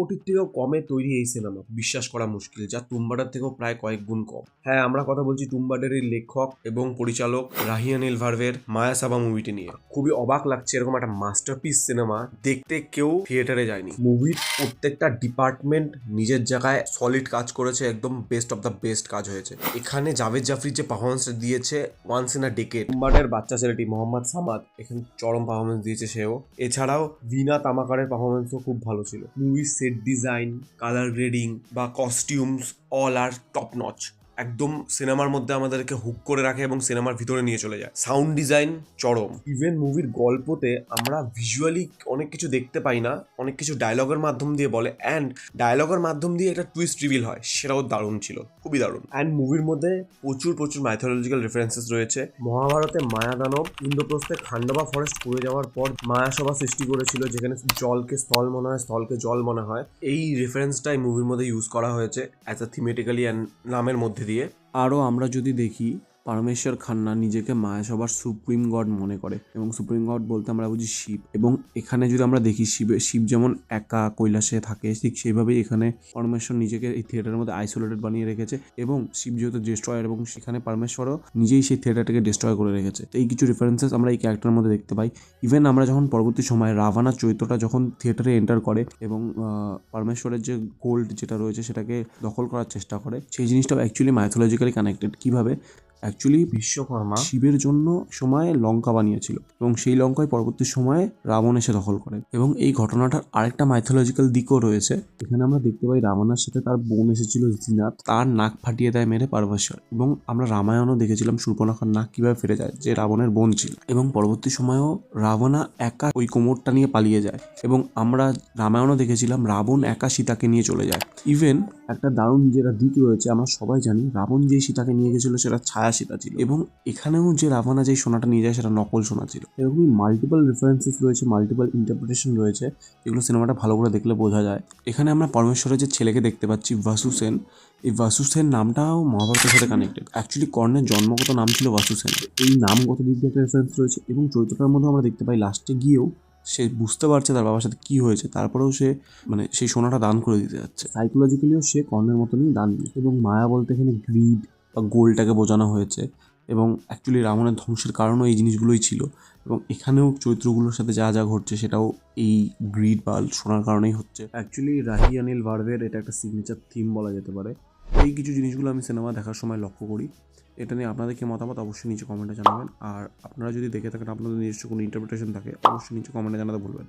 কোটির থেকেও কমে তৈরি এই সিনেমা বিশ্বাস করা মুশকিল, যা টুম্বাডার থেকেও প্রায় কয়েক গুণ কম। হ্যাঁ, আমরা কথা বলছি টুম্বাডারের লেখক এবং পরিচালক রাহিয়ান এলভারভের মায়াসাবা মুভিটি নিয়ে। খুবই অবাক লাগছে, এরকম একটা মাস্টারপিস সিনেমা দেখতে কেউ থিয়েটারে যায়নি। মুভির প্রত্যেকটা ডিপার্টমেন্ট নিজের জায়গায় সলিড কাজ করেছে, একদম বেস্ট অফ দ্য বেস্ট কাজ হয়েছে। এখানে জাভেদ জাফরির যে পারফরমেন্সটা দিয়েছে ওয়ান্স ইন আ ডেকেড। টুম্বাডারের বাচ্চা ছেলেটি মোহাম্মদ সামাদ এখানে চরম পারফরমেন্স দিয়েছে সেও। এছাড়াও ভিনা তামাকারের পারফরমেন্সও খুব ভালো ছিল। মুভির সেট ডিজাইন, কালার গ্রেডিং বা কস্টিউমস অল আর টপ নচ। একদম সিনেমার মধ্যে আমাদেরকে হুক করে রাখে এবং সিনেমার ভিতরে নিয়ে চলে যায়। সাউন্ড ডিজাইন চরম। ইভেন মুভির গল্পতে আমরা ভিজুয়ালি অনেক কিছু দেখতে পাই না, অনেক কিছু ডায়লগের মাধ্যম দিয়ে বলে, অ্যান্ড ডায়লগের মাধ্যম দিয়ে একটা টুইস্ট রিভিল হয়, সেটাও দারুণ ছিল, খুবই দারুণ। অ্যান্ড মুভির মধ্যে প্রচুর মাইথোলজিক্যাল রেফারেন্সেস রয়েছে। মহাভারতে মায়া দানব ইন্দ্রপ্রস্থে খান্ডবা ফরেস্ট পুড়ে যাওয়ার পর মায়াসভা সৃষ্টি করেছিল, যেখানে জলকে স্থল মনে হয়, স্থলকে জল মনে হয়। এই রেফারেন্সটাই মুভির মধ্যে ইউজ করা হয়েছে অ্যাজ আ থিমেটিক্যালি অ্যান্ড নামের মধ্যে দিয়ে। আরও আমরা যদি দেখি, পরমেশ্বর খান্না নিজেকে মায়াসভার সুপ্রিম গড মনে করে, এবং সুপ্রিম গড বলতে আমরা বুঝি শিব। এবং এখানে যদি আমরা দেখি শিব যেমন একা কৈলাসে থাকে, ঠিক সেইভাবেই এখানে পরমেশ্বর নিজেকে এই থিয়েটারের মধ্যে আইসোলেটেড বানিয়ে রেখেছে। এবং শিব যেহেতু ডিস্ট্রয়ার, এবং সেখানে পরমেশ্বরও নিজেই সেই থিয়েটারটাকে ডিস্ট্রয় করে রেখেছে। তো এই কিছু রেফারেন্সেস আমরা এই ক্যারেক্টারের মধ্যে দেখতে পাই। ইভেন আমরা যখন পরবর্তী সময়ে রাভানার চরিত্রটা যখন থিয়েটারে এন্টার করে এবং পরমেশ্বরের যে গোল্ড যেটা রয়েছে সেটাকে দখল করার চেষ্টা করে, সেই জিনিসটাও অ্যাকচুয়ালি মাইথোলজিক্যালি কানেক্টেড। কিভাবে? অ্যাকচুয়ালি বিশ্বকর্মা শিবের জন্য সময় লঙ্কা বানিয়েছিল, এবং সেই লঙ্কায় পরবর্তী সময়ে রাবণ এসে দখল করে। এবং এই ঘটনাটার আরেকটা মাইথোলজিক্যাল দিকও রয়েছে। এখানে আমরা দেখতে পাই রাবণের সাথে তার বোন এসেছিল জিনাত, তার নাক ফাটিয়ে দেয় মেরে পরমেশ্বর। এবং আমরা রামায়ণও দেখেছিলাম শূর্পণখার নাক কিভাবে ফেটে যায়, যে রাবণের বোন ছিল। এবং পরবর্তী সময়েও রাবণা একা ওই কোমরটা নিয়ে পালিয়ে যায়। এবং আমরা রামায়ণও দেখেছিলাম রাবণ একা সীতাকে নিয়ে চলে যায়। ইভেন একটা দারুণ যেটা দিক রয়েছে, আমরা সবাই জানি রাবণ যে সীতাকে নিয়ে গেছিল সেটা ছায়া সীতা ছিল, এবং এখানেও যে রাবণা যে সোনাটা নিয়ে যায় সেটা নকল সোনা ছিল। এরকমই মাল্টিপল রেফারেন্সেস রয়েছে, মাল্টিপল ইন্টারপ্রিটেশন রয়েছে, যেগুলো সিনেমাটা ভালো করে দেখলে বোঝা যায়। এখানে আমরা পরমেশ্বরের যে ছেলেকে দেখতে পাচ্ছি বাসু সেন, এই বাসু সেন নামটাও মহাভারতের সাথে কানেক্টেড। অ্যাকচুয়ালি কর্ণের জন্মগত নাম ছিল বাসু সেন, এই নামগত দিক দিয়ে একটা রেফারেন্স রয়েছে। এবং চরিত্রটার মধ্যে আমরা দেখতে পাই লাস্টে গিয়েও সে বুঝতে পারছে তার বাবার সাথে কি হয়েছে, তারপরেও সে সেই সোনাটা দান করে দিতে যাচ্ছে। সাইকোলজিক্যালিও সে কর্ণের মতনই দান দিচ্ছে। এবং মায়া বলতে এখানে গ্রিড বা গোলটাকে বোঝানো হয়েছে, এবং অ্যাকচুয়ালি রাবণের ধ্বংসের কারণও এই জিনিসগুলোই ছিল। এবং এখানেও চরিত্রগুলোর সাথে যা যা ঘটছে সেটাও এই গ্রিড বা সোনার কারণেই হচ্ছে। অ্যাকচুয়ালি রাহি অনিল ভার্ভের এটা একটা সিগনেচার থিম বলা যেতে পারে। এই কিছু জিনিসগুলো আমি সিনেমা দেখার সময় লক্ষ্য করি। এটা নিয়ে আপনাদের কি মতামত অবশ্যই নিচে কমেন্টে জানাবেন। আর আপনারা যদি দেখে থাকেন, আপনাদের নিজস্ব কোনো ইন্টারপ্রিটেশন থাকে, অবশ্যই নিচে কমেন্টে জানাতে ভুলবেন।